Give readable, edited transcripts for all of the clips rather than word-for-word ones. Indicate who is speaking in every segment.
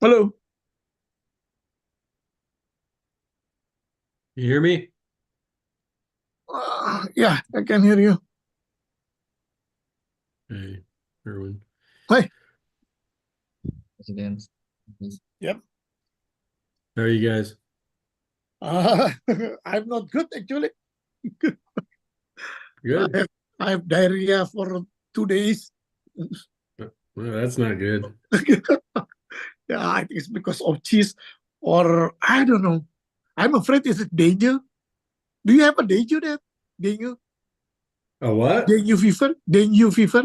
Speaker 1: Hello.
Speaker 2: You hear me?
Speaker 1: Yeah, I can hear you.
Speaker 2: Hey, Erwin.
Speaker 1: Hi.
Speaker 3: President.
Speaker 1: Yep.
Speaker 2: How are you guys?
Speaker 1: Uh, I'm not good actually. I
Speaker 2: Good.
Speaker 1: have, I have diarrhea for 2 days.
Speaker 2: Well, that's not good.
Speaker 1: Yeah, I think it's because of cheese, or I don't know. I'm afraid it's dengue. Do you have a dengue there? Dengue?
Speaker 2: A what?
Speaker 1: Dengue fever? Dengue fever?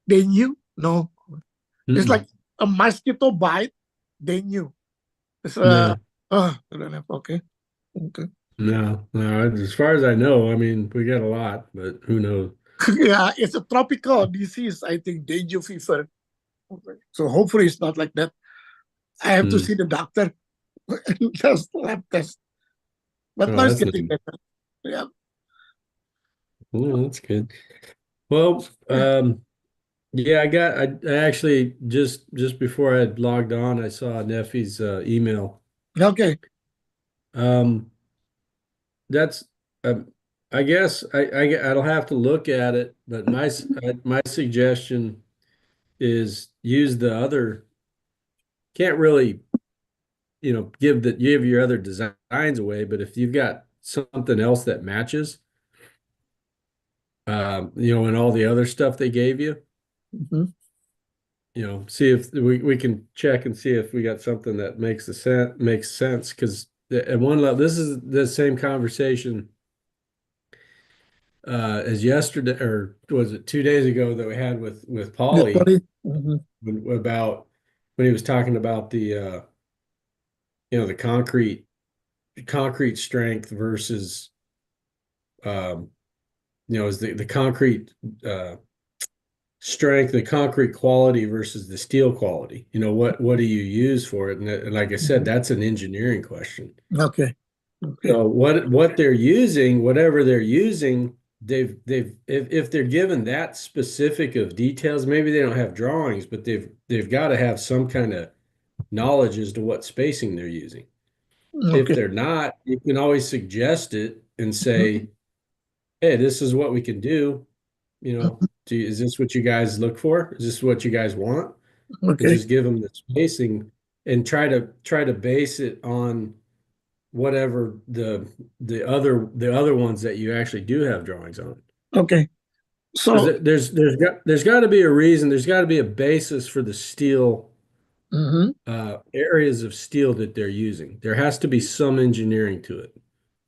Speaker 1: Dengue? No. It's like
Speaker 2: Mm-mm.
Speaker 1: a mosquito bite. Dengue. It's
Speaker 2: No,
Speaker 1: I don't know. Okay. Okay.
Speaker 2: no. As far as I know, I mean, we got a lot, but who knows?
Speaker 1: Yeah, it's a tropical disease, I think, dengue fever. Okay. So hopefully it's not like that. I have to
Speaker 2: Hmm.
Speaker 1: see the doctor and just lab test. But
Speaker 2: Oh,
Speaker 1: now it's
Speaker 2: that's not.
Speaker 1: getting better. Yeah.
Speaker 2: Well, that's good. Well, yeah, I actually just before I logged on, I saw Neffy's email.
Speaker 1: Okay.
Speaker 2: Um, that's, um, I guess I'll have to look at it, but my suggestion is use the other. Can't really, give your other designs away, but if you've got something else that matches, and all the other stuff they gave you,
Speaker 1: Mhm.
Speaker 2: see if we can check and see if we got something that makes sense. Because at one level, this is the same conversation as yesterday, or was it 2 days ago that we had with
Speaker 1: Good
Speaker 2: Paulie
Speaker 1: body. Mhm.
Speaker 2: about when he was talking about the concrete strength versus um, is the concrete uh, strength, the concrete quality versus the steel quality. What do you use for it? And like I said,
Speaker 1: Mhm.
Speaker 2: that's an engineering question.
Speaker 1: Okay. Okay.
Speaker 2: So what they're using, whatever they're using, if they're given that specific of details, maybe they don't have drawings, but they've got to have some kind of knowledge as to what spacing they're using. If
Speaker 1: Okay.
Speaker 2: they're not, you can always suggest it and
Speaker 1: Mhm.
Speaker 2: say, hey, this is what we can do. Is this what you guys look for? Is this what you guys want? And
Speaker 1: Okay.
Speaker 2: just give them the spacing and try to base it on whatever the other ones that you actually do have drawings on.
Speaker 1: Okay.
Speaker 2: Because
Speaker 1: So,
Speaker 2: there's got to be a reason, there's got to be a basis for the steel
Speaker 1: mhm.
Speaker 2: areas of steel that they're using. There has to be some engineering to it.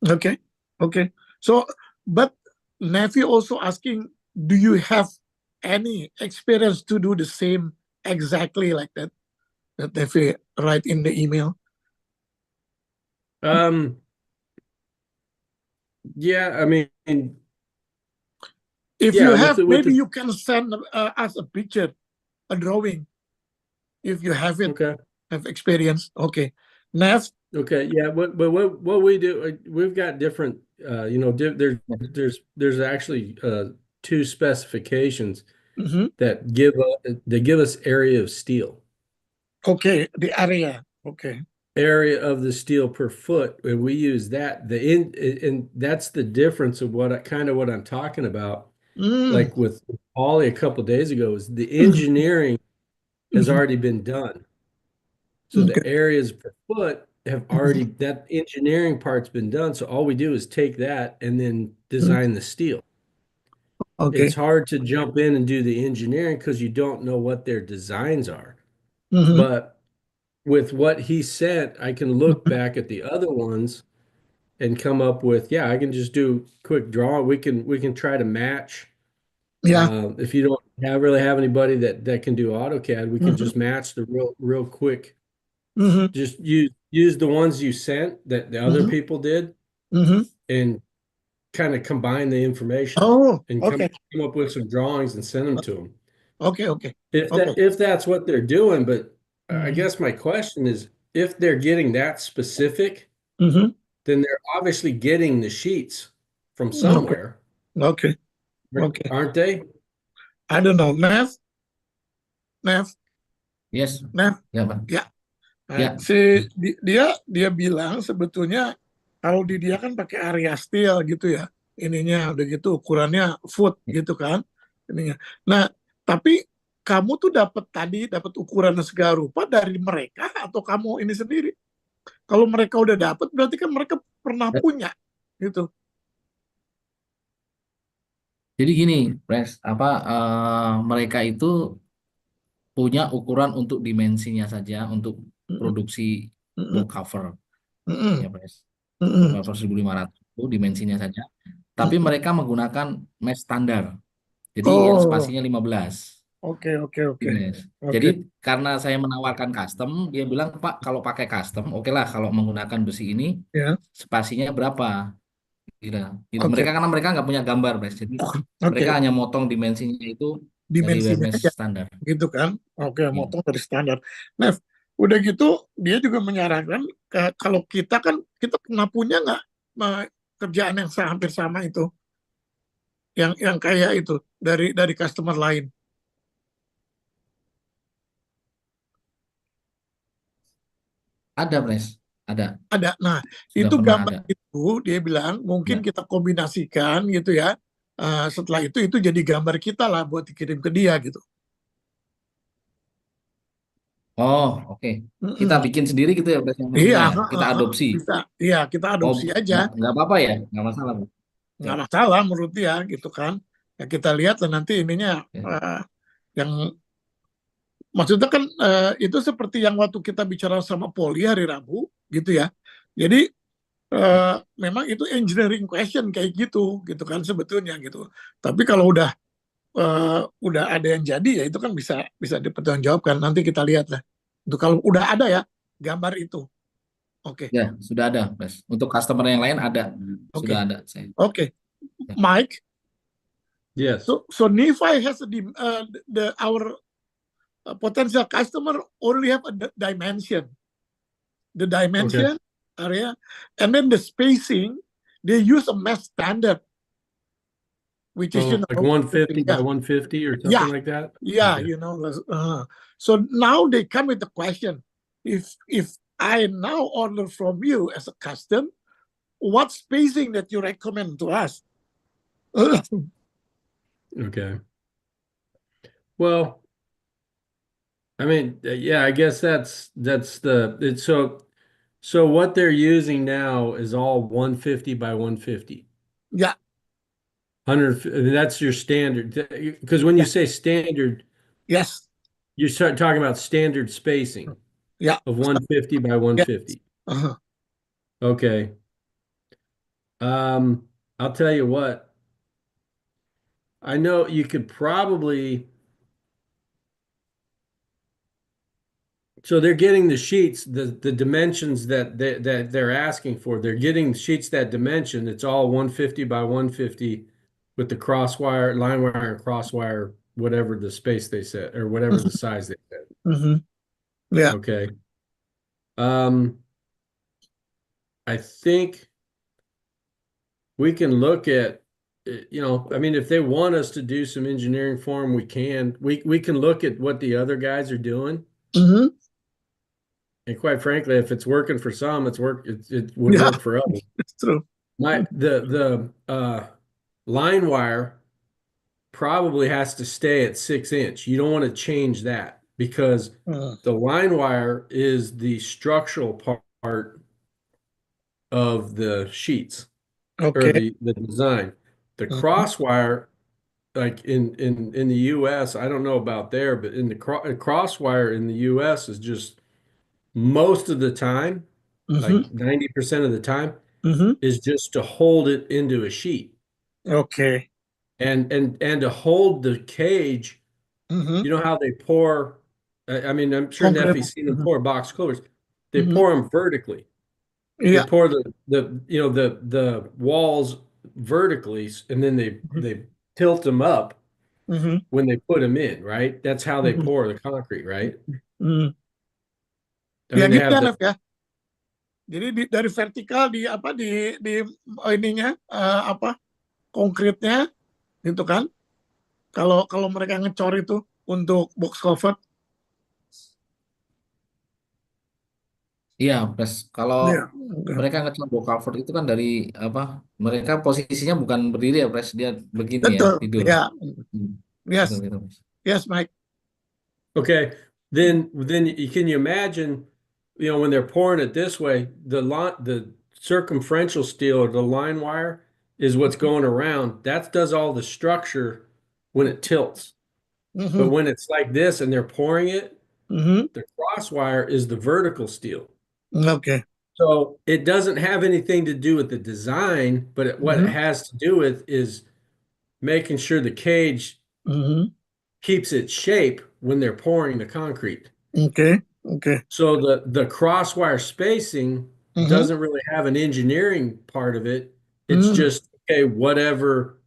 Speaker 1: Okay. Okay. So, but nephew also asking, do you have any experience to do the same exactly like that? That nephew write in the email.
Speaker 2: Um, yeah, I mean,
Speaker 1: If you
Speaker 2: yeah, with
Speaker 1: have,
Speaker 2: the with
Speaker 1: maybe
Speaker 2: the
Speaker 1: you can send us a picture, a drawing, if you have it,
Speaker 2: okay.
Speaker 1: have experience. Okay. Nev,
Speaker 2: Okay, yeah, what we do, we've got different, there's actually two specifications
Speaker 1: mhm.
Speaker 2: that give us area of steel,
Speaker 1: Okay, the area. Okay.
Speaker 2: area of the steel per foot, and we use that. And that's the difference of what I'm talking about.
Speaker 1: Mm.
Speaker 2: Like with Ollie a couple of days ago, is the
Speaker 1: Mhm.
Speaker 2: engineering has
Speaker 1: Mhm.
Speaker 2: already been done. So
Speaker 1: Okay.
Speaker 2: the areas per foot have already,
Speaker 1: Mhm.
Speaker 2: that engineering part's been done. So all we do is take that and then
Speaker 1: Mhm.
Speaker 2: design the steel. It's
Speaker 1: Okay.
Speaker 2: hard to jump in and do the engineering because you don't know what their designs are.
Speaker 1: Mhm.
Speaker 2: But with what he sent, I can look
Speaker 1: Mhm.
Speaker 2: back at the other ones and come up with, yeah, I can just do quick draw. We can try to match.
Speaker 1: Yeah.
Speaker 2: If you don't really have anybody that can do AutoCAD, we can
Speaker 1: Mhm.
Speaker 2: just match the real quick.
Speaker 1: Mhm.
Speaker 2: Just use the ones you sent that the other
Speaker 1: Mhm.
Speaker 2: people did
Speaker 1: Mhm.
Speaker 2: and kind of combine the information
Speaker 1: Oh,
Speaker 2: and come
Speaker 1: okay.
Speaker 2: come up with some drawings and send them to them.
Speaker 1: Okay. Okay.
Speaker 2: If
Speaker 1: Okay.
Speaker 2: that's what they're doing, but I
Speaker 1: Mhm.
Speaker 2: guess my question is if they're getting that specific,
Speaker 1: Mhm.
Speaker 2: then they're obviously getting the sheets from
Speaker 1: Okay.
Speaker 2: somewhere,
Speaker 1: Okay. Okay.
Speaker 2: aren't they?
Speaker 1: I don't know. Nev, Nev.
Speaker 3: Yes.
Speaker 1: Nah,
Speaker 3: Ya, Pak.
Speaker 1: ya, nah,
Speaker 3: Ya.
Speaker 1: dia bilang sebetulnya kalau di dia kan pakai area steel gitu ya, ininya udah gitu ukurannya foot gitu kan, ininya. Nah, tapi kamu tuh dapat ukuran segala rupa dari mereka atau kamu ini sendiri? Kalau mereka udah dapat berarti kan mereka pernah punya gitu.
Speaker 3: Jadi gini, Pres, mereka itu punya ukuran untuk dimensinya saja untuk
Speaker 1: Mm-mm,
Speaker 3: produksi
Speaker 1: mm-mm,
Speaker 3: book cover,
Speaker 1: mm-mm,
Speaker 3: ya, Pres. Book
Speaker 1: mm-mm,
Speaker 3: cover 1.500 itu dimensinya saja. Tapi
Speaker 1: mm-mm.
Speaker 3: mereka menggunakan mesh standar. Jadi yang
Speaker 1: Oh,
Speaker 3: spasinya 15
Speaker 1: oke, oke,
Speaker 3: di
Speaker 1: oke,
Speaker 3: mesh. Jadi
Speaker 1: oke,
Speaker 3: karena saya menawarkan custom, dia bilang, Pak, kalau pakai custom, oke lah kalau menggunakan besi ini
Speaker 1: ya,
Speaker 3: spasinya berapa? Gitu. Gitu.
Speaker 1: oke,
Speaker 3: Karena mereka nggak punya gambar, Pres. Jadi mereka
Speaker 1: oke,
Speaker 3: hanya motong dimensinya itu dari
Speaker 1: dimensinya
Speaker 3: mesh
Speaker 1: aja
Speaker 3: standar.
Speaker 1: gitu kan. Oke,
Speaker 3: Ya.
Speaker 1: motong dari standar. Nev, udah gitu dia juga menyarankan kalau kita kan kita pernah punya nggak eh, kerjaan yang hampir sama itu, yang kayak itu dari customer lain.
Speaker 3: Ada, Pres. Ada.
Speaker 1: Ada. Nah,
Speaker 3: Sudah
Speaker 1: itu
Speaker 3: pernah
Speaker 1: gambar
Speaker 3: ada.
Speaker 1: itu dia bilang mungkin
Speaker 3: Ya.
Speaker 1: kita kombinasikan gitu ya. Setelah itu jadi gambar kita lah buat dikirim ke dia gitu.
Speaker 3: Oh, oke. Kita
Speaker 1: Mm-mm.
Speaker 3: bikin sendiri gitu ya, Pres, yang
Speaker 1: Iya,
Speaker 3: maksudnya ya. Kita adopsi.
Speaker 1: bisa. Iya, kita
Speaker 3: Oh,
Speaker 1: adopsi aja,
Speaker 3: nggak apa-apa ya, nggak masalah, Bro. Ya,
Speaker 1: nggak masalah menurut dia gitu kan. Ya kita lihat lah nanti ininya
Speaker 3: ya.
Speaker 1: yang maksudnya kan itu seperti yang waktu kita bicara sama Poli hari Rabu gitu ya. Jadi memang itu engineering question kayak gitu kan sebetulnya gitu. Tapi kalau udah ada yang jadi ya itu kan bisa bisa dipertanggungjawabkan. Nanti kita lihat lah. Itu kalau udah ada ya gambar itu. Oke,
Speaker 3: Ya, sudah ada, Pres. Untuk customer yang lain ada,
Speaker 1: oke,
Speaker 3: sudah ada saya.
Speaker 1: oke.
Speaker 3: Ya.
Speaker 1: Mike,
Speaker 2: Yes.
Speaker 1: so Nephi has the our potential customer only have a dimension, the
Speaker 2: Okay.
Speaker 1: dimension area, and then the spacing. They use a mesh standard, which is
Speaker 2: Oh, like 150 by
Speaker 1: yeah,
Speaker 2: 150 or something
Speaker 1: yeah,
Speaker 2: like that?
Speaker 1: yeah,
Speaker 2: Okay.
Speaker 1: So now they come with the question: if I now order from you as a custom, what spacing that you recommend to us?
Speaker 2: Okay. Well, I mean, yeah, I guess that's it's so what they're using now is all 150 by 150.
Speaker 1: Yeah,
Speaker 2: 100, that's your standard. Because when you
Speaker 1: yeah,
Speaker 2: say standard,
Speaker 1: yes,
Speaker 2: you start talking about standard spacing
Speaker 1: yeah,
Speaker 2: of 150 by
Speaker 1: yeah.
Speaker 2: 150.
Speaker 1: Uh-huh.
Speaker 2: Okay. I'll tell you what, I know you could probably, so they're getting the sheets, the dimensions that they're asking for. They're getting sheets that dimension. It's all 150 by 150 with the crosswire, line wire, and crosswire, whatever the space they set or whatever the size they set.
Speaker 1: Mm-hmm. Yeah.
Speaker 2: Okay. Um, I think we can look at, I mean, if they want us to do some engineering for them, we can. We can look at what the other guys are doing.
Speaker 1: Mm-hmm.
Speaker 2: And quite frankly, if it's working for some, it would
Speaker 1: Yeah,
Speaker 2: work for others.
Speaker 1: it's true.
Speaker 2: The line wire probably has to stay at 6 inch. You don't want to change that because
Speaker 1: Uh,
Speaker 2: the line wire is the structural part of the sheets or
Speaker 1: okay.
Speaker 2: the design. The
Speaker 1: Mhm.
Speaker 2: crosswire, like in the US, I don't know about there, but in the crosswire in the US is just most of the time,
Speaker 1: Mhm.
Speaker 2: like 90% of the time,
Speaker 1: Mhm.
Speaker 2: is just to hold it into a sheet
Speaker 1: Okay.
Speaker 2: and to hold the cage.
Speaker 1: Mhm.
Speaker 2: You know how they pour, I mean, I'm sure
Speaker 1: Concrete.
Speaker 2: Neffy's seen them
Speaker 1: Mhm.
Speaker 2: pour box clovers. They
Speaker 1: Mhm.
Speaker 2: pour them vertically. They
Speaker 1: Yeah.
Speaker 2: pour the walls vertically, and then they tilt them up
Speaker 1: Mhm.
Speaker 2: when they put them in, right? That's how they
Speaker 1: Mhm.
Speaker 2: pour the concrete, right?
Speaker 1: Mhm.
Speaker 2: I
Speaker 1: Ya
Speaker 2: mean, they
Speaker 1: gitu
Speaker 2: have
Speaker 1: ya,
Speaker 2: the
Speaker 1: Nef ya. Jadi dari vertikal di ininya apa konkretnya gitu kan. Kalau kalau mereka ngecor itu untuk box cover.
Speaker 3: Iya, Pres. Kalau
Speaker 1: Yeah. Okay.
Speaker 3: mereka ngecat wall cover itu kan dari apa? Mereka posisinya bukan berdiri ya, Pres. Dia begini ya,
Speaker 1: Betul.
Speaker 3: tidur.
Speaker 1: Yeah.
Speaker 3: Hmm. Betul
Speaker 1: Yes.
Speaker 3: gitu, Pres.
Speaker 1: Yes, Mike.
Speaker 2: Okay, then can you imagine, when they're pouring it this way, the circumferential steel or the line wire is what's going around. That does all the structure when it tilts. But
Speaker 1: Mm-hmm.
Speaker 2: when it's like this and they're pouring it,
Speaker 1: Mm-hmm.
Speaker 2: the cross wire is the vertical steel.
Speaker 1: Okay.
Speaker 2: So it doesn't have anything to do with the design, but what it
Speaker 1: Mm-hmm.
Speaker 2: has to do with is making sure the cage
Speaker 1: Mm-hmm.
Speaker 2: keeps its shape when they're pouring the concrete.
Speaker 1: Okay. Okay.
Speaker 2: So the crosswire spacing
Speaker 1: Mm-hmm.
Speaker 2: doesn't really have an engineering part of it. It's
Speaker 1: Mm-hmm.
Speaker 2: just, okay, whatever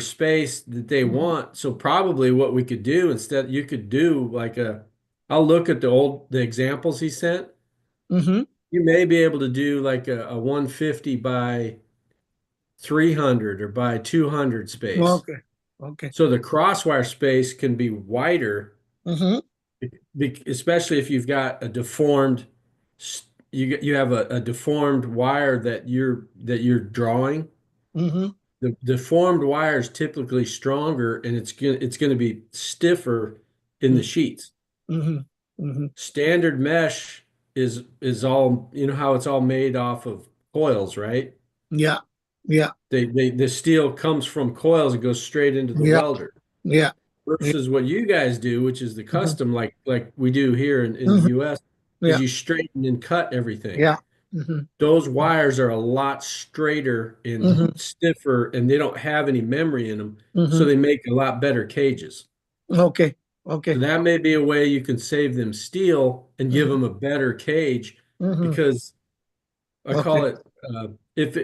Speaker 2: space that they want. So probably what we could do instead, you could do like I'll look at the examples he sent.
Speaker 1: Mm-hmm.
Speaker 2: You may be able to do like a 150 by 300 or by 200 space.
Speaker 1: Okay. Okay.
Speaker 2: So the crosswire space can be wider,
Speaker 1: Mm-hmm.
Speaker 2: especially if you've got a deformed, you have a deformed wire that you're drawing.
Speaker 1: Mm-hmm.
Speaker 2: The deformed wire is typically stronger and it's going to be stiffer in the sheets.
Speaker 1: Mm-hmm. Mm-hmm.
Speaker 2: Standard mesh is all, how it's all made off of coils, right?
Speaker 1: Yeah. Yeah.
Speaker 2: The steel comes from coils and goes straight into the
Speaker 1: Yeah.
Speaker 2: welder.
Speaker 1: Yeah. Yeah.
Speaker 2: Versus what you guys do, which is the
Speaker 1: Mm-hmm.
Speaker 2: custom, like we do here in the
Speaker 1: Mm-hmm.
Speaker 2: US, is
Speaker 1: Yeah.
Speaker 2: you straighten and cut everything.
Speaker 1: Yeah. Mm-hmm.
Speaker 2: Those wires are a lot straighter and
Speaker 1: Mm-hmm.
Speaker 2: stiffer, and they don't have any memory in them, so
Speaker 1: Mm-hmm.
Speaker 2: they make a lot better cages.
Speaker 1: Okay.
Speaker 2: So
Speaker 1: Okay.
Speaker 2: that may be a way you can save them steel and give them a better cage,
Speaker 1: Mm-hmm.
Speaker 2: because I call
Speaker 1: Okay.
Speaker 2: it,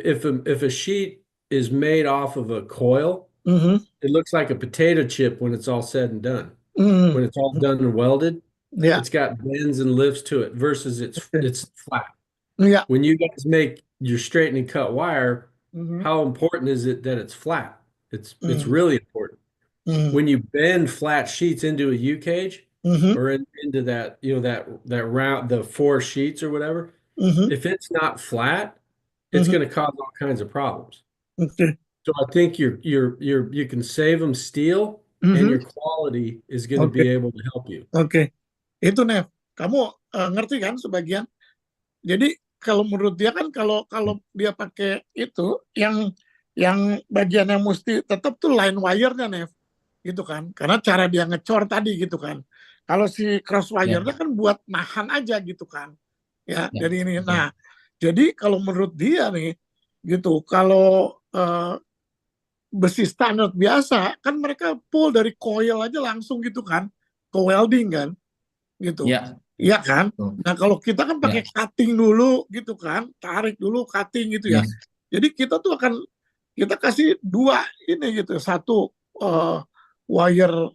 Speaker 2: if a sheet is made off of a coil,
Speaker 1: Mm-hmm.
Speaker 2: it looks like a potato chip when it's all said and done.
Speaker 1: Mm-hmm.
Speaker 2: When it's all done and welded,
Speaker 1: Yeah.
Speaker 2: it's got bends and lifts to it versus
Speaker 1: Okay.
Speaker 2: it's flat.
Speaker 1: Yeah.
Speaker 2: When you guys make your straight and cut wire,
Speaker 1: Mm-hmm.
Speaker 2: how important is it that it's flat? It's
Speaker 1: Mm-hmm.
Speaker 2: really important.
Speaker 1: Mm-hmm.
Speaker 2: When you bend flat sheets into a U cage
Speaker 1: Mm-hmm.
Speaker 2: or into that, that round, the 4 sheets or whatever,
Speaker 1: Mm-hmm.
Speaker 2: if it's not flat, it's
Speaker 1: Mm-hmm.
Speaker 2: going to cause all kinds of problems.
Speaker 1: Okay.
Speaker 2: So I think you can save them steel, and
Speaker 1: Mm-hmm.
Speaker 2: your quality is going to
Speaker 1: Okay.
Speaker 2: be able to help you.
Speaker 1: Oke. Itu Nev, kamu ngerti kan sebagian? Jadi kalau menurut dia kan kalau kalau dia pakai itu yang bagian yang mesti tetap tuh line wire-nya Nev, gitu kan? Karena cara dia ngecor tadi gitu kan. Kalau si cross
Speaker 3: Ya,
Speaker 1: wire-nya kan buat nahan aja gitu kan. Ya,
Speaker 3: ya,
Speaker 1: dari ini.
Speaker 3: betul.
Speaker 1: Nah, jadi kalau menurut dia nih gitu, kalau besi standar biasa kan mereka pull dari coil aja langsung gitu kan, ke welding kan, gitu.
Speaker 3: Ya,
Speaker 1: Iya kan?
Speaker 3: betul.
Speaker 1: Nah kalau kita kan pakai
Speaker 3: Ya,
Speaker 1: cutting dulu gitu kan, tarik dulu cutting gitu ya.
Speaker 3: yes.
Speaker 1: Jadi kita tuh kita kasih dua ini gitu, satu wire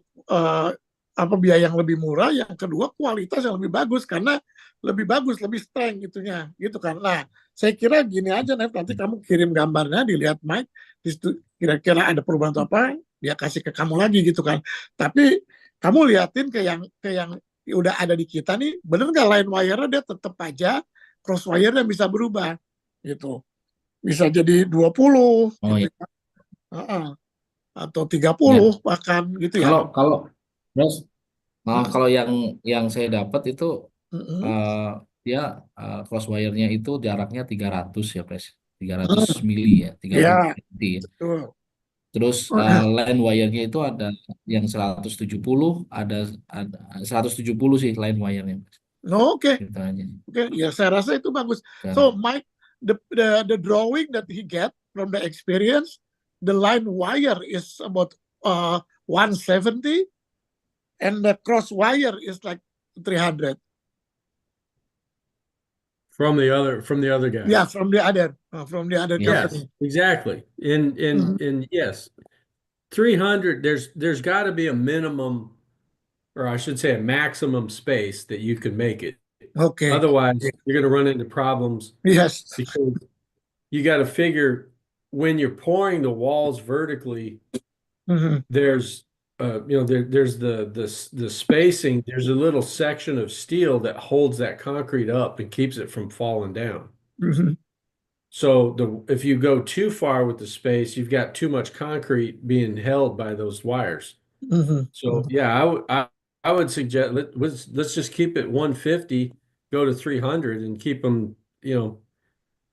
Speaker 1: biaya yang lebih murah, yang kedua kualitas yang lebih bagus karena lebih bagus, lebih strength gitunya, gitu kan. Nah, saya kira gini aja nanti kamu kirim gambarnya, dilihat Mike, di situ kira-kira ada perubahan atau apa, dia kasih ke kamu lagi gitu kan. Tapi kamu liatin ke yang udah ada di kita nih, bener nggak line wire-nya dia tetap aja cross wire-nya bisa berubah gitu. Bisa jadi 20
Speaker 3: Oh
Speaker 1: gitu
Speaker 3: ya.
Speaker 1: kan. Atau
Speaker 3: Ya.
Speaker 1: 30 bahkan gitu ya.
Speaker 3: Kalau terus
Speaker 1: Mm.
Speaker 3: kalau yang saya dapat itu
Speaker 1: Mm-mm.
Speaker 3: dia cross wire-nya itu jaraknya 300 ya, Pres. 300
Speaker 1: Mm.
Speaker 3: mili ya, 300
Speaker 1: Ya,
Speaker 3: mili ya.
Speaker 1: betul.
Speaker 3: Terus line wire-nya itu ada yang 170, ada 170 sih line wire-nya.
Speaker 1: No, oke.
Speaker 3: Gitu aja.
Speaker 1: Oke, ya saya rasa itu bagus.
Speaker 3: Kan.
Speaker 1: So Mike, the drawing that he get from the experience, the line wire is about 170 and the cross wire is like 300.
Speaker 2: From the other guy.
Speaker 1: Yeah, from the other
Speaker 2: Yes,
Speaker 1: company.
Speaker 2: exactly. And yes, 300, there's got to be a minimum, or I should say a maximum space that you can make it.
Speaker 1: Okay.
Speaker 2: Otherwise, you're going to run into problems
Speaker 1: Yes.
Speaker 2: because you got to figure when you're pouring the walls vertically,
Speaker 1: Mhm.
Speaker 2: there's there's the spacing. There's a little section of steel that holds that concrete up and keeps it from falling down.
Speaker 1: Mhm.
Speaker 2: So if you go too far with the space, you've got too much concrete being held by those wires.
Speaker 1: Mhm.
Speaker 2: So yeah, I would suggest let's just keep it 150, go to 300, and keep them.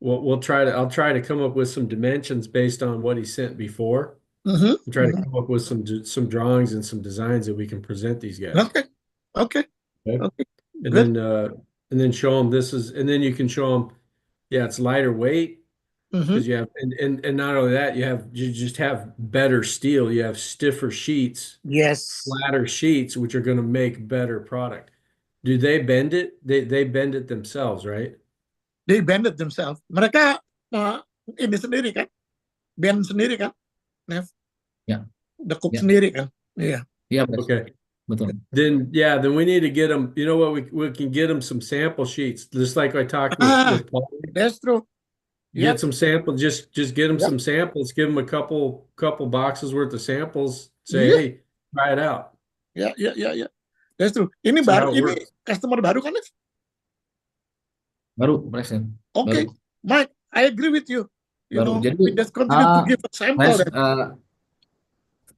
Speaker 2: I'll try to come up with some dimensions based on what he sent before,
Speaker 1: Mhm.
Speaker 2: and try to
Speaker 1: Mhm.
Speaker 2: come up with some drawings and some designs that we can present these guys.
Speaker 1: Okay. Okay.
Speaker 2: Okay.
Speaker 1: Okay.
Speaker 2: And
Speaker 1: Good.
Speaker 2: then show them and then you can show them, yeah, it's lighter weight.
Speaker 1: Mhm.
Speaker 2: Because you have and not only that, you just have better steel. You have stiffer sheets,
Speaker 1: Yes.
Speaker 2: flatter sheets, which are going to make better product. Do they bend it? They bend it themselves, right?
Speaker 1: They bend it themselves. Mereka ini sendiri kan, bend sendiri kan, Nev,
Speaker 3: Ya,
Speaker 1: dekuk
Speaker 3: ya,
Speaker 1: sendiri kan. Iya.
Speaker 3: iya, Pres.
Speaker 2: Okay.
Speaker 3: Betul.
Speaker 2: Then we need to get them. You know what? We can get them some sample sheets, just like I talked with Paul.
Speaker 1: That's true.
Speaker 2: Get
Speaker 1: Yep.
Speaker 2: some samples. Just get them
Speaker 1: Yep.
Speaker 2: some samples. Give them a couple boxes worth of samples. Say,
Speaker 1: Iya.
Speaker 2: hey, try it out.
Speaker 1: Ya, ya, ya, ya. That's true. Ini
Speaker 2: See
Speaker 1: baru,
Speaker 2: how it
Speaker 1: ini
Speaker 2: works.
Speaker 1: customer baru kan, Nev?
Speaker 3: Baru, Pres. Ya.
Speaker 1: Okay,
Speaker 3: Baru.
Speaker 1: Mike, I agree with you. You
Speaker 3: Baru.
Speaker 1: know,
Speaker 3: Jadi,
Speaker 1: we just continue to give a sample.
Speaker 3: Pres,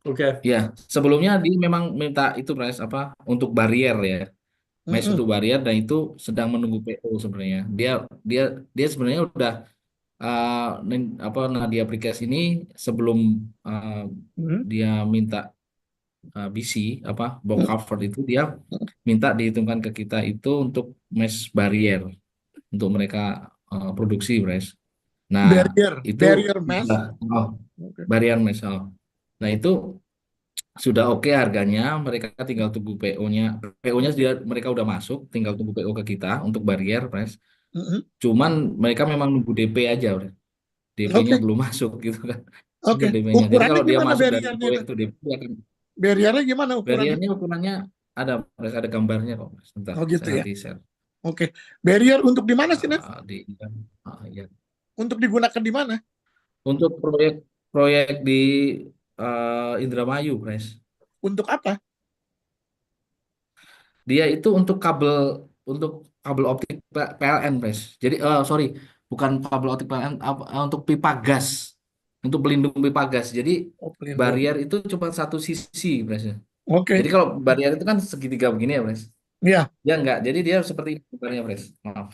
Speaker 2: Okay.
Speaker 3: ya, sebelumnya dia memang minta itu, Pres, apa, untuk barier ya. Mesh untuk barier, dan itu sedang menunggu PO sebenarnya. Dia sebenarnya udah Nadia Precast ini sebelum dia minta BC box cover itu, dia minta dihitungkan ke kita itu untuk mesh barrier untuk mereka produksi, Pres. Nah,
Speaker 1: Barrier mesh.
Speaker 3: Barrier mesh. Nah, itu sudah oke harganya, mereka tinggal tunggu PO-nya. PO-nya mereka udah masuk, tinggal tunggu PO ke kita untuk barrier, Pres. Cuman mereka memang nunggu DP aja, Pres. DP-nya belum masuk gitu kan.
Speaker 1: Oke.
Speaker 3: DP-nya. Jadi kalau dia masuk dari
Speaker 1: barriernya
Speaker 3: proyek itu DP akan.
Speaker 1: Barriernya gimana ukurannya?
Speaker 3: Barriernya ukurannya ada gambarnya kok, Mas. Bentar,
Speaker 1: Oh gitu
Speaker 3: saya
Speaker 1: ya.
Speaker 3: nanti share.
Speaker 1: Oke. Barrier untuk di mana sih, Nev?
Speaker 3: Ya.
Speaker 1: Untuk digunakan di mana?
Speaker 3: Untuk proyek di Indramayu, Pres.
Speaker 1: Untuk apa?
Speaker 3: Dia itu untuk kabel optik PLN, Pres. Jadi sorry, bukan kabel optik PLN, untuk pipa gas. Untuk pelindung pipa gas. Jadi barrier itu cuma satu sisi, Pres.
Speaker 1: Oke.
Speaker 3: Jadi kalau barrier itu kan segitiga begini ya, Pres.
Speaker 1: Iya.
Speaker 3: Ya enggak. Jadi dia seperti ini barrier, Pres. Maaf.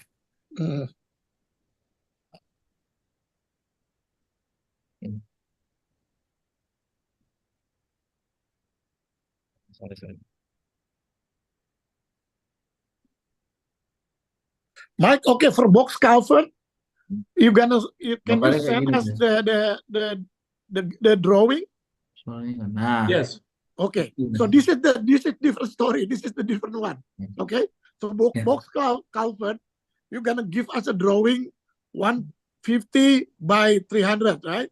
Speaker 3: Sorry.
Speaker 1: Mike, okay, for box cover, you can you send us the drawing?
Speaker 3: Nah.
Speaker 2: Yes.
Speaker 1: Okay. So this is different story. This is the different one. Okay. So box cover, you're gonna give us a drawing 150 by 300, right?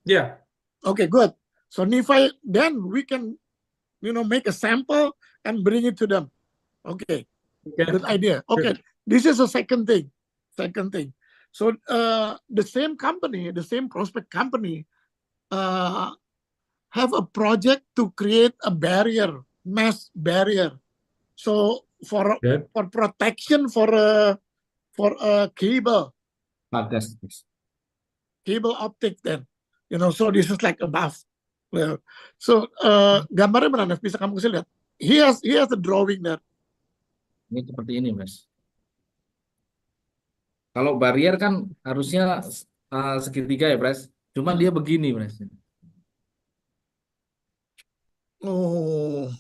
Speaker 2: Yeah.
Speaker 1: Okay, good. So Nephi, then we can, make a sample and bring it to them. Okay. Good idea. Okay. This is the second thing. So the same company, the same prospect company, have a project to create a barrier, mesh barrier. So for protection for a cable optic, then so this is like above. So gambarnya mana? Bisa kamu kasih lihat? He has a drawing there.
Speaker 3: Ini seperti ini, Mas. Kalau barrier kan harusnya segitiga ya, Pres. Cuma dia begini, Pres.
Speaker 1: Oh.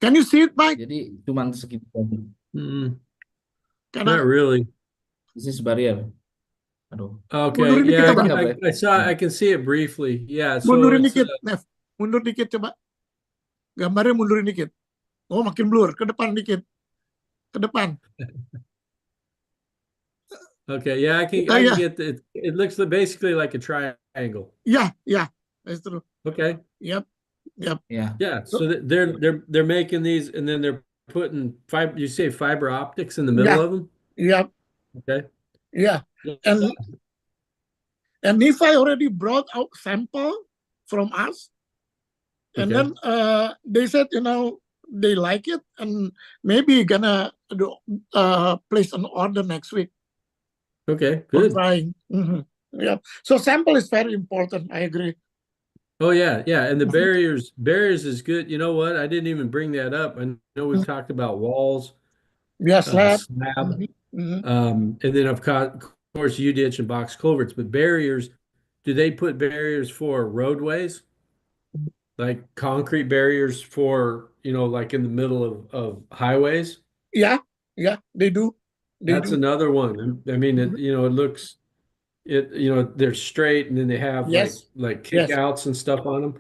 Speaker 1: Can you see it, Mike?
Speaker 3: Jadi cuma segitiga.
Speaker 2: Not really.
Speaker 3: This is barrier. Aduh.
Speaker 2: Okay. Yeah, I can see it briefly. Yeah. So
Speaker 1: mundurin dikit, Nev. Mundur dikit coba. Gambarnya mundurin dikit. Oh, makin blur. Ke depan dikit. Ke depan.
Speaker 2: Okay. Yeah, I can get it. It looks basically like a triangle.
Speaker 1: Yeah. That's true.
Speaker 2: Okay.
Speaker 1: Yep.
Speaker 2: Yeah. So they're making these, and then they're putting fiber optics in the middle of them.
Speaker 1: Yep.
Speaker 2: Okay.
Speaker 1: Yeah. And Nephi already brought out sample from us. And
Speaker 2: Okay.
Speaker 1: then they said, they like it and maybe gonna do place an order next week
Speaker 2: Okay,
Speaker 1: for
Speaker 2: good.
Speaker 1: trying. Yeah. So sample is very important. I agree.
Speaker 2: Oh yeah, yeah, and the
Speaker 1: Mhm.
Speaker 2: barriers is good. You know what? I didn't even bring that up. I know we've talked about walls,
Speaker 1: Yeah, slab.
Speaker 2: slab,
Speaker 1: Mhm.
Speaker 2: and then of course U-ditch and box culverts. But barriers, do they put barriers for roadways, like concrete barriers for, like in the middle of highways?
Speaker 1: Yeah, yeah, they do. They
Speaker 2: That's
Speaker 1: do.
Speaker 2: another one. I mean,
Speaker 1: Mhm.
Speaker 2: it looks they're straight and then they have like
Speaker 1: Yes,
Speaker 2: like
Speaker 1: yes.
Speaker 2: kickouts and stuff on them.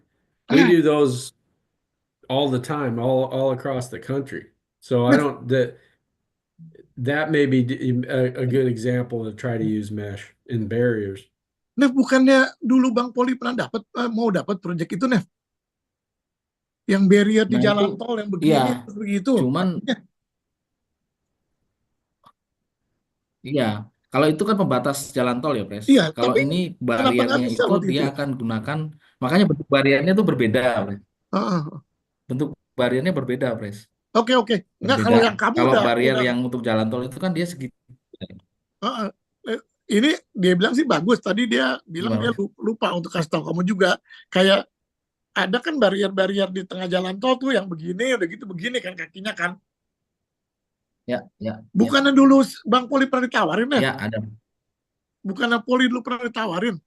Speaker 2: We do those all the time, all across the country. So I
Speaker 1: Nah,
Speaker 2: don't that may be a good example to try to use mesh in barriers.
Speaker 1: nah, bukannya dulu Bang Poli pernah mau dapat proyek itu, Nev? Yang barrier di
Speaker 3: Nah itu,
Speaker 1: jalan tol yang
Speaker 3: iya,
Speaker 1: begini terus begitu.
Speaker 3: cuman
Speaker 1: Katanya,
Speaker 3: iya, kalau itu kan pembatas jalan tol ya, Pres.
Speaker 1: iya,
Speaker 3: Kalau
Speaker 1: tapi
Speaker 3: ini
Speaker 1: kenapa nggak
Speaker 3: bariernya
Speaker 1: bisa
Speaker 3: itu
Speaker 1: waktu
Speaker 3: dia
Speaker 1: itu?
Speaker 3: akan gunakan, makanya bentuk bariernya itu berbeda, Pres.
Speaker 1: Heeh.
Speaker 3: Bentuk bariernya berbeda, Pres.
Speaker 1: Oke, oke. Nggak,
Speaker 3: Berbeda.
Speaker 1: kalau yang kamu
Speaker 3: Kalau
Speaker 1: udah
Speaker 3: barrier
Speaker 1: udah
Speaker 3: yang untuk jalan tol itu kan dia segitu.
Speaker 1: heeh. Ini dia bilang sih bagus. Tadi dia bilang
Speaker 3: Gimana,
Speaker 1: dia
Speaker 3: Pres?
Speaker 1: lupa untuk kasih tahu kamu juga. Kayak ada kan barrier-barrier di tengah jalan tol tuh yang begini, udah gitu begini kan kakinya kan.
Speaker 3: Ya, ya, ya,
Speaker 1: Bukannya dulu Bang Poli pernah ditawarin, Nev?
Speaker 3: ya ada.
Speaker 1: Bukannya Poli dulu pernah ditawarin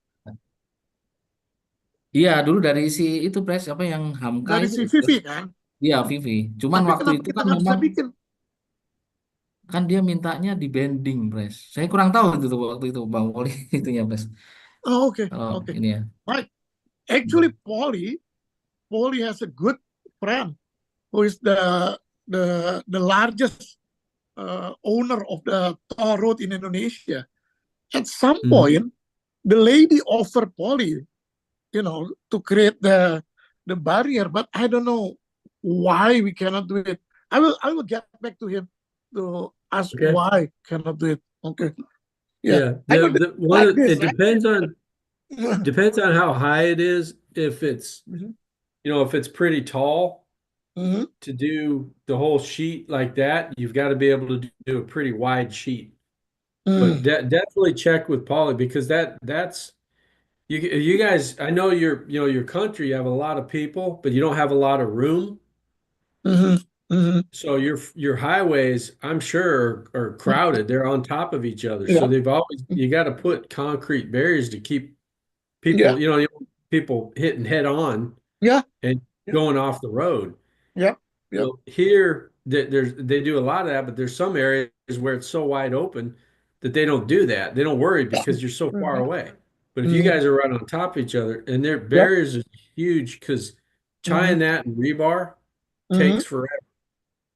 Speaker 3: Iya, dulu dari si itu, Pres, apa yang Hamka
Speaker 1: dari
Speaker 3: itu,
Speaker 1: si
Speaker 3: Pres.
Speaker 1: Vivi kan?
Speaker 3: Iya, Vivi. Cuman
Speaker 1: Tapi
Speaker 3: waktu
Speaker 1: kenapa
Speaker 3: itu
Speaker 1: kita
Speaker 3: kan
Speaker 1: nggak bisa
Speaker 3: memang
Speaker 1: bikin?
Speaker 3: kan dia mintanya di bending, Pres. Saya kurang tahu itu tuh waktu itu Bang Poli itunya, Pres.
Speaker 1: Oh, oke,
Speaker 3: Kalau
Speaker 1: oke.
Speaker 3: ini ya.
Speaker 1: Right. Actually, Poli has a good friend who is the largest owner of the toll road in Indonesia. At some
Speaker 2: Mhm.
Speaker 1: point, the lady offered Poli, to create the barrier, but I don't know why we cannot do it. I will get back to him to ask
Speaker 2: Okay.
Speaker 1: why cannot do it. Okay. Yeah.
Speaker 2: Yeah.
Speaker 1: I will do it like this.
Speaker 2: It depends on how high it is. If it's,
Speaker 1: Mhm.
Speaker 2: if it's pretty tall
Speaker 1: Mhm.
Speaker 2: to do the whole sheet like that, you've got to be able to do a pretty wide sheet. But definitely check with Polly because that's you guys. I know your country. You have a lot of people, but you don't have a lot of room.
Speaker 1: Mhm. Mhm.
Speaker 2: So your highways, I'm sure, are crowded. They're on top of each other. So
Speaker 1: Yeah.
Speaker 2: you got to put concrete barriers to keep
Speaker 1: Yeah.
Speaker 2: people, people hitting head on
Speaker 1: Yeah.
Speaker 2: and
Speaker 1: Yeah.
Speaker 2: going off the road.
Speaker 1: Yeah. Yeah.
Speaker 2: So here they do a lot of that, but there's some areas where it's so wide open that they don't do that. They don't worry because you're so far
Speaker 1: Mhm.
Speaker 2: away. But if you
Speaker 1: Mhm.
Speaker 2: guys are right on top of each other and their
Speaker 1: Yeah.
Speaker 2: barriers is huge because
Speaker 1: Mhm.
Speaker 2: tying that in rebar
Speaker 1: Mhm.
Speaker 2: takes forever.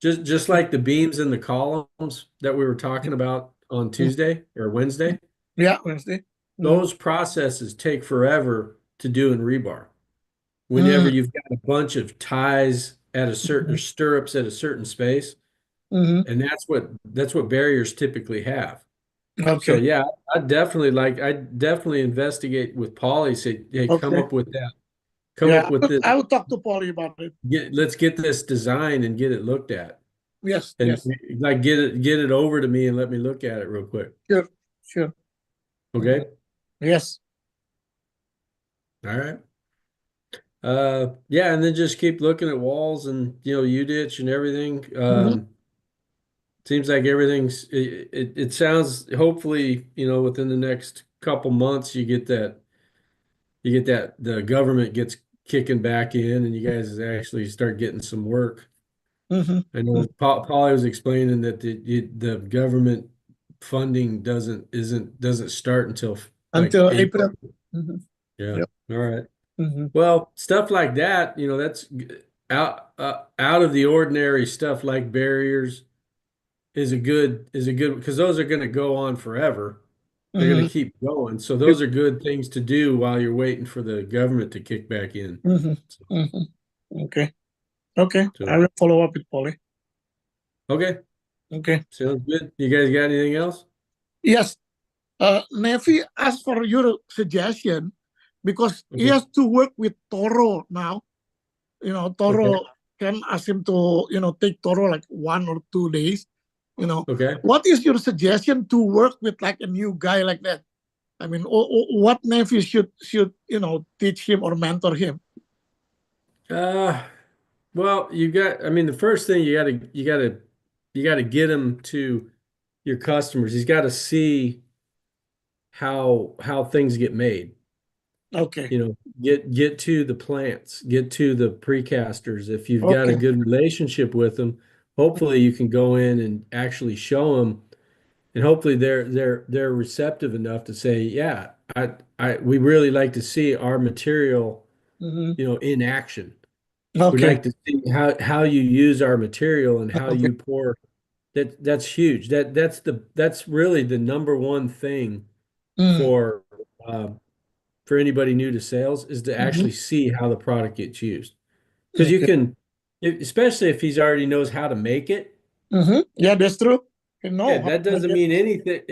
Speaker 2: Just like the beams and the columns that we were talking about on Tuesday or Wednesday,
Speaker 1: Yeah. Wednesday.
Speaker 2: those processes take forever to do in rebar. Whenever
Speaker 1: Mhm.
Speaker 2: you've got a bunch of ties at a certain or stirrups at a certain space,
Speaker 1: Mhm.
Speaker 2: and that's what barriers typically have. So
Speaker 1: Okay.
Speaker 2: yeah, I definitely investigate with Polly, say, hey, come
Speaker 1: Okay.
Speaker 2: up with that. Come
Speaker 1: Yeah.
Speaker 2: up with this.
Speaker 1: I will talk to Polly about it.
Speaker 2: Let's get this design and get it looked at.
Speaker 1: Yes.
Speaker 2: And
Speaker 1: Yes.
Speaker 2: like get it over to me and let me look at it real quick.
Speaker 1: Sure. Sure.
Speaker 2: Okay.
Speaker 1: Yes.
Speaker 2: All right. Yeah, and then just keep looking at walls and U-ditch and everything.
Speaker 1: Mhm.
Speaker 2: Seems like it sounds hopefully, within the next couple months you get that the government gets kicking back in and you guys actually start getting some work.
Speaker 1: Mhm.
Speaker 2: I know Polly was explaining that the government funding doesn't start until like
Speaker 1: Until
Speaker 2: April.
Speaker 1: April. Mhm.
Speaker 2: Yeah.
Speaker 1: Yep.
Speaker 2: All right.
Speaker 1: Mhm.
Speaker 2: Well, stuff like that, that's out of the ordinary stuff like barriers is a good because those are going to go on forever. They're going
Speaker 1: Mhm.
Speaker 2: to keep going. So
Speaker 1: Yep.
Speaker 2: those are good things to do while you're waiting for the government to kick back in.
Speaker 1: Mhm. Mhm. Okay. Okay.
Speaker 2: So,
Speaker 1: I will follow up with Polly.
Speaker 2: okay,
Speaker 1: Okay.
Speaker 2: sounds good. You guys got anything else?
Speaker 1: Yes. Nevi asked for your suggestion because he
Speaker 2: Okay.
Speaker 1: has to work with Toro now. Toro can ask him to, take Toro like 1 or 2 days.
Speaker 2: Okay.
Speaker 1: What is your suggestion to work with like a new guy like that? I mean, what nephew should teach him or mentor him?
Speaker 2: Well, I mean, the first thing you gotta get him to your customers. He's got to see how things get made.
Speaker 1: Okay.
Speaker 2: Get to the plants, get to the precasters. If you've got a
Speaker 1: Okay.
Speaker 2: good relationship with them, hopefully you can go in and actually show them, and hopefully they're receptive enough to say, yeah, we really like to see our material,
Speaker 1: Mhm.
Speaker 2: in action. We'd
Speaker 1: Okay.
Speaker 2: like to see how you use our material and how
Speaker 1: Okay.
Speaker 2: you pour. That's huge. That's really the number one thing
Speaker 1: Mm.
Speaker 2: for uh, for anybody new to sales, is to
Speaker 1: Mhm.
Speaker 2: actually see how the product gets used. Because you
Speaker 1: Okay.
Speaker 2: can, especially if he's already knows how to make it.
Speaker 1: Yeah, that's true. You
Speaker 2: Yeah,
Speaker 1: know how
Speaker 2: that
Speaker 1: to make
Speaker 2: doesn't
Speaker 1: it.
Speaker 2: mean anything.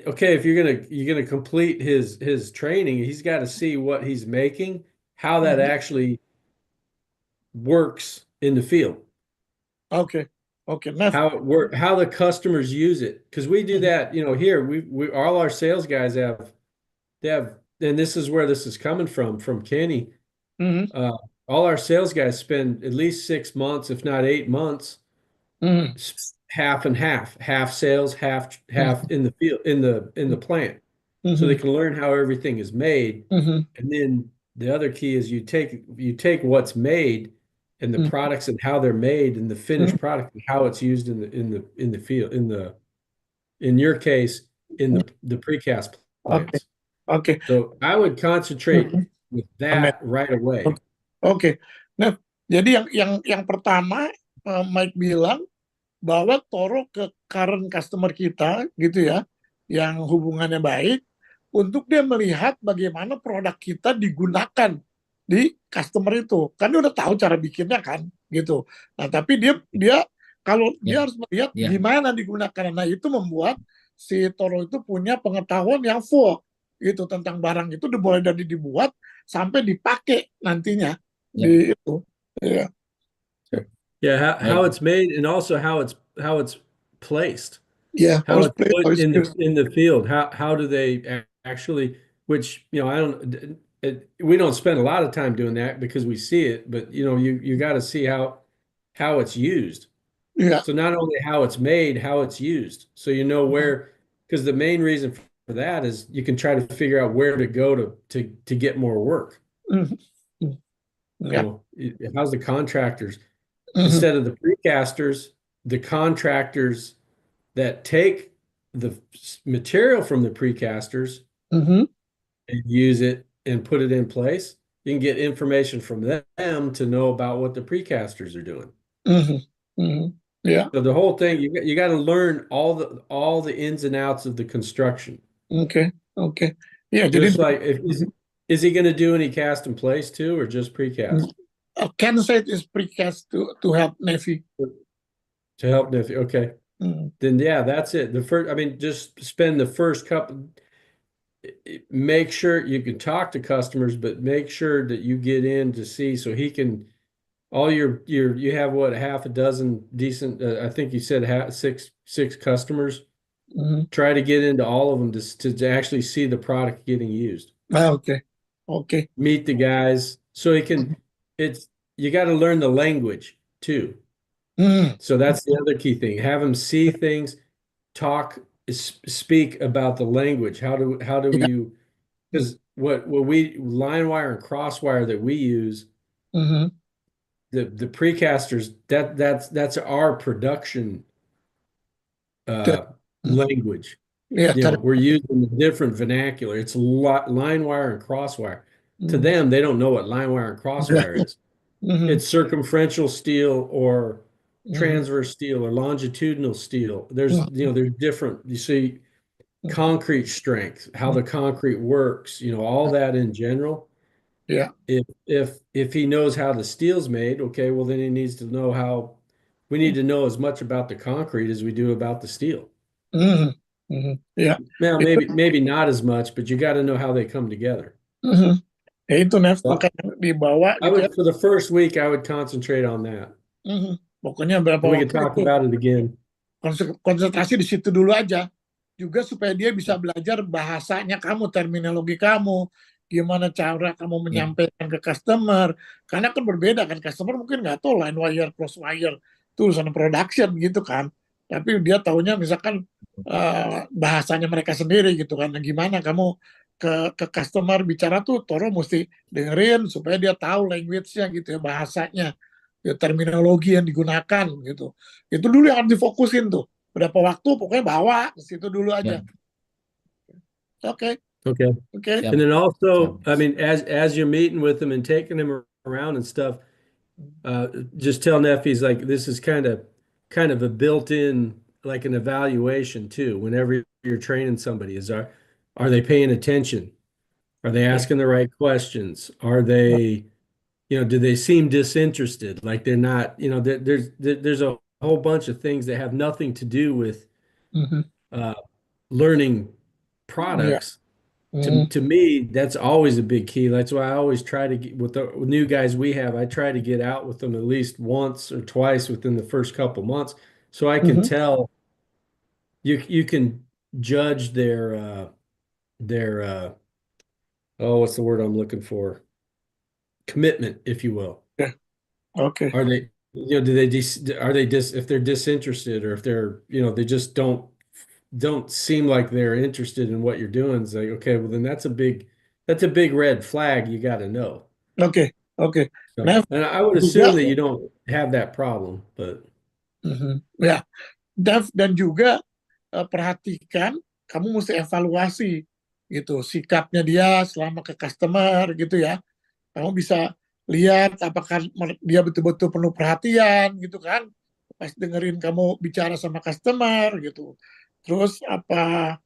Speaker 2: Okay, if you're gonna complete his training, he's got to see what he's making, how that
Speaker 1: Mhm.
Speaker 2: actually works in the field,
Speaker 1: Okay. Okay. Now,
Speaker 2: how the customers use it. Because we do
Speaker 1: Mhm.
Speaker 2: that, here we all our sales guys have, and this is where this is coming from Kenny.
Speaker 1: Mhm.
Speaker 2: Uh, all our sales guys spend at least 6 months, if not 8 months,
Speaker 1: Mhm.
Speaker 2: half and half sales, half
Speaker 1: Mhm.
Speaker 2: in the field, in the plant, so they
Speaker 1: Mhm.
Speaker 2: can learn how everything is made.
Speaker 1: Mhm.
Speaker 2: And then the other key is you take what's made and the
Speaker 1: Mhm.
Speaker 2: products and how they're made and the
Speaker 1: Mhm.
Speaker 2: finished product and how it's used in the field, in your case, in the precast
Speaker 1: Okay.
Speaker 2: plants.
Speaker 1: Okay.
Speaker 2: So I would concentrate
Speaker 1: Mhm.
Speaker 2: with
Speaker 1: Amen.
Speaker 2: that right away.
Speaker 1: Oke. Oke. Nah, jadi yang pertama, Mike bilang bahwa Toro ke current customer kita gitu ya, yang hubungannya baik, untuk dia melihat bagaimana produk kita digunakan di customer itu. Kan dia udah tahu cara bikinnya kan, gitu. Nah, tapi dia kalau dia
Speaker 3: Ya,
Speaker 1: harus melihat
Speaker 3: ya,
Speaker 1: gimana digunakan. Nah, itu membuat si Toro itu punya pengetahuan yang full gitu tentang barang itu, mulai dari dibuat sampai dipakai nantinya
Speaker 3: ya.
Speaker 1: di itu. Ya.
Speaker 2: Yeah, how
Speaker 3: Baik.
Speaker 2: it's made, and also how it's placed,
Speaker 1: Ya,
Speaker 2: how
Speaker 1: harus
Speaker 2: it's
Speaker 1: play,
Speaker 2: put
Speaker 1: harus
Speaker 2: in the
Speaker 1: skill.
Speaker 2: in the field. How do they actually? Which I don't. We don't spend a lot of time doing that because we see it, but you got to see how it's used.
Speaker 1: Ya.
Speaker 2: So not only how it's made, how it's used. So where, because the main reason for that is you can try to figure out where to go to get more work.
Speaker 1: Mhm. Ya.
Speaker 2: How's the contractors,
Speaker 1: Mhm.
Speaker 2: instead of the precasters, the contractors that take the material from the precasters
Speaker 1: Mhm.
Speaker 2: and use it and put it in place. You can get information from them to know about what the precasters are doing.
Speaker 1: Mhm. Mhm. Ya.
Speaker 2: So the whole thing, you got to learn all the ins and outs of the construction.
Speaker 1: Oke. Oke. Ya, jadi
Speaker 2: Just like, is he going to do any cast in place too, or just precast
Speaker 1: Kenseth is precast to help Navy.
Speaker 2: to help Nifty? Okay,
Speaker 1: Mhm.
Speaker 2: then yeah, that's it. The first, I mean, just spend the first couple. Make sure you can talk to customers, but make sure that you get in to see, so he can. All you have what, half a dozen decent. I think you said six customers.
Speaker 1: Mhm.
Speaker 2: Try to get into all of them to actually see the product getting used.
Speaker 1: Oke. Oke.
Speaker 2: Meet the guys so he can. It's You got to learn the language too.
Speaker 1: Mhm.
Speaker 2: So that's the other key thing. Have them see things, speak about the language. How do
Speaker 1: Ya.
Speaker 2: you? Because what we line wire and crosswire that we use,
Speaker 1: Mhm.
Speaker 2: the precasters, that's our production
Speaker 1: Ya.
Speaker 2: language.
Speaker 1: Ya, cara.
Speaker 2: We're using a different vernacular. It's line wire and crosswire. To
Speaker 1: Mhm.
Speaker 2: them, they don't know what line wire and crosswire is.
Speaker 1: Mhm.
Speaker 2: It's circumferential steel or
Speaker 1: Mhm.
Speaker 2: transverse steel or longitudinal steel. There's different. You see,
Speaker 1: Mhm.
Speaker 2: concrete strength, how the concrete works. All that in general.
Speaker 1: Ya.
Speaker 2: If he knows how the steel's made, okay, well then he needs to know how. We need to know as much about the concrete as we do about the steel.
Speaker 1: Mhm. Mhm. Ya.
Speaker 2: Now,
Speaker 1: Itu.
Speaker 2: maybe not as much, but you got to know how they come together.
Speaker 1: Mhm. Ya itu Nev,
Speaker 2: Well,
Speaker 1: makanya dibawa
Speaker 2: I
Speaker 1: gitu ya.
Speaker 2: would, for the first week, I would concentrate on that.
Speaker 1: Pokoknya berapa
Speaker 2: And we could
Speaker 1: waktu
Speaker 2: talk
Speaker 1: itu
Speaker 2: about it again.
Speaker 1: konsentrasi di situ dulu aja. Juga supaya dia bisa belajar bahasanya kamu, terminologi kamu, gimana cara kamu menyampaikan ke customer. Karena kan berbeda kan, customer mungkin nggak tahu line wire, cross wire, itu urusan production gitu kan. Tapi dia taunya misalkan bahasanya mereka sendiri gitu kan. Nah, gimana kamu ke customer bicara tuh, Toro mesti dengerin supaya dia tahu language-nya gitu ya, bahasanya, ya, terminologi yang digunakan gitu. Itu dulu yang harus difokusin tuh. Berapa waktu pokoknya bawa ke situ dulu aja. Oke.
Speaker 2: Okay.
Speaker 1: Oke.
Speaker 2: And then also,
Speaker 3: Siap.
Speaker 2: I mean, as you're meeting with them and taking them around and stuff, just tell Neffy's like this is kind of a built-in like an evaluation too. Whenever you're training somebody, are they paying attention? Are they asking the right questions? Are they, do they seem disinterested? Like they're not, there's a whole bunch of things that have nothing to do with learning
Speaker 1: Yeah.
Speaker 2: products. To me, that's always a big key. That's why I always try to get with the new guys we have, I try to get out with them at least once or twice within the first couple months so I can tell you can judge their oh, what's the word I'm looking for? Commitment, if you will.
Speaker 1: Yeah. Okay.
Speaker 2: Are they, if they're disinterested or if they're, they just don't seem like they're interested in what you're doing. It's like, okay, well then that's a big red flag you got to know.
Speaker 1: Oke. Oke.
Speaker 2: So,
Speaker 1: Nah,
Speaker 2: and I would
Speaker 1: juga,
Speaker 2: assume that you don't have that problem, but
Speaker 1: ya, Dev, dan juga perhatikan, kamu mesti evaluasi gitu sikapnya dia selama ke customer gitu ya. Kamu bisa lihat apakah dia betul-betul penuh perhatian gitu kan, pas dengerin kamu bicara sama customer gitu. Terus apa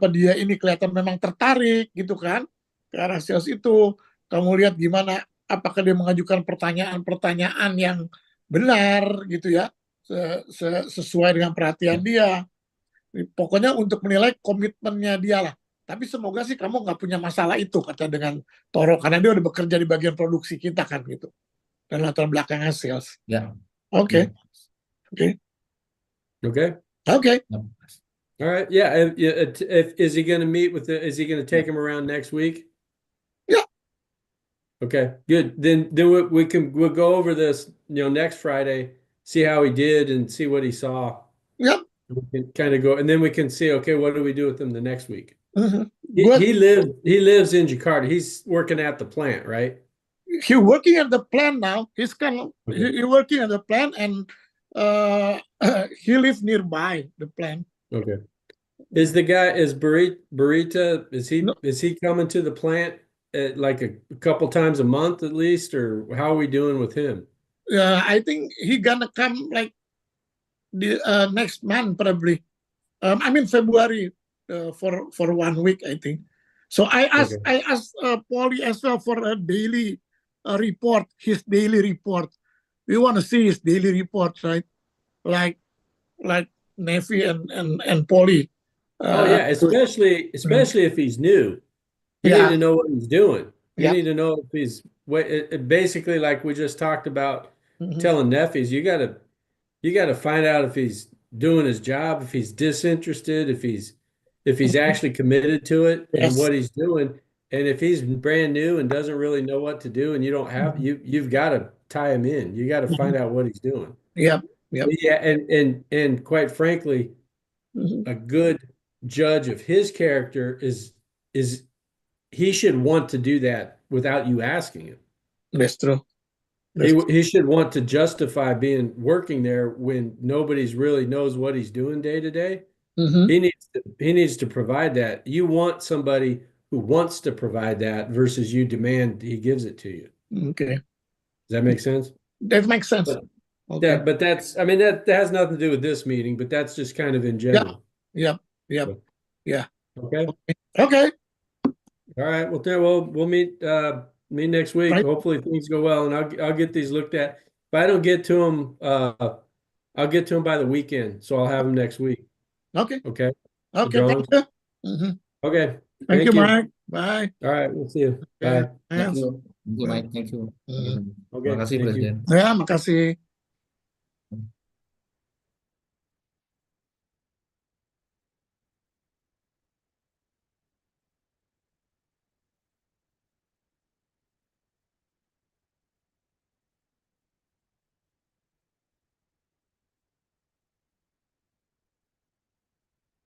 Speaker 1: dia ini kelihatan memang tertarik gitu kan ke arah sales itu. Kamu lihat gimana, apakah dia mengajukan pertanyaan-pertanyaan yang benar gitu ya, sesuai dengan perhatian dia. Pokoknya untuk menilai komitmennya dia lah. Tapi semoga sih kamu nggak punya masalah itu kata dengan Toro, karena dia udah bekerja di bagian produksi kita kan gitu, dan latar belakangnya sales.
Speaker 3: Ya.
Speaker 1: Oke.
Speaker 2: okay.
Speaker 1: Oke.
Speaker 2: All right. Yeah. If is he going to meet with is he going to take him around next week?
Speaker 1: Yeah.
Speaker 2: Okay, good. Then we'll go over this, next Friday, see how he did and see what he saw.
Speaker 1: Yeah.
Speaker 2: We can kind of go, and then we can see, okay, what do we do with him the next week?
Speaker 1: Good.
Speaker 2: He lives in Jakarta. He's working at the plant, right?
Speaker 1: He's working at the plant now. He's working at the plant, and he lives nearby the plant.
Speaker 2: Okay. Is Burita, is he coming to the plant at like a couple times a month at least, or how are we doing with him?
Speaker 1: I think he gonna come like the next month probably. I mean February, for 1 week I think. So I asked Paulie as well for a daily report, his daily report. We want to see his daily report, right? Like Neffy and Paulie.
Speaker 2: Oh yeah, especially if he's new. You need to know what he's doing. You need to know if he's basically like we just talked about telling Neffy's, you gotta find out if he's doing his job, if he's disinterested, if he's actually committed to it and what he's doing. And if he's brand new and doesn't really know what to do and you don't have you've got to tie him in. You got to find out what he's doing.
Speaker 1: Yep.
Speaker 2: Yeah, and quite frankly, a good judge of his character is he should want to do that without you asking him.
Speaker 1: That's true.
Speaker 2: He should want to justify working there when nobody's really knows what he's doing day to day. He needs to provide that. You want somebody who wants to provide that versus you demand he gives it to you.
Speaker 1: Okay.
Speaker 2: Does that make sense?
Speaker 1: That makes sense.
Speaker 2: Okay. Yeah, but that has nothing to do with this meeting, but that's just kind of in general.
Speaker 1: Yeah.
Speaker 2: Okay.
Speaker 1: Okay.
Speaker 2: All right. Well, we'll meet next week. Right. Hopefully things go well, and I'll get these looked at. If I don't get to them, I'll get to them by the weekend, so I'll have them next week.
Speaker 1: Okay.
Speaker 2: Okay.
Speaker 1: Okay. Thank you.
Speaker 2: Okay.
Speaker 1: Thank you, Mark. Bye.
Speaker 2: All right, we'll see you.
Speaker 1: Okay,
Speaker 2: Bye.
Speaker 3: Thank
Speaker 1: thanks.
Speaker 3: you, Mike. Thank you.
Speaker 1: Hmm.
Speaker 3: Terima
Speaker 2: Okay,
Speaker 3: kasih
Speaker 2: thank you.
Speaker 3: Presiden.
Speaker 1: Ya, makasih.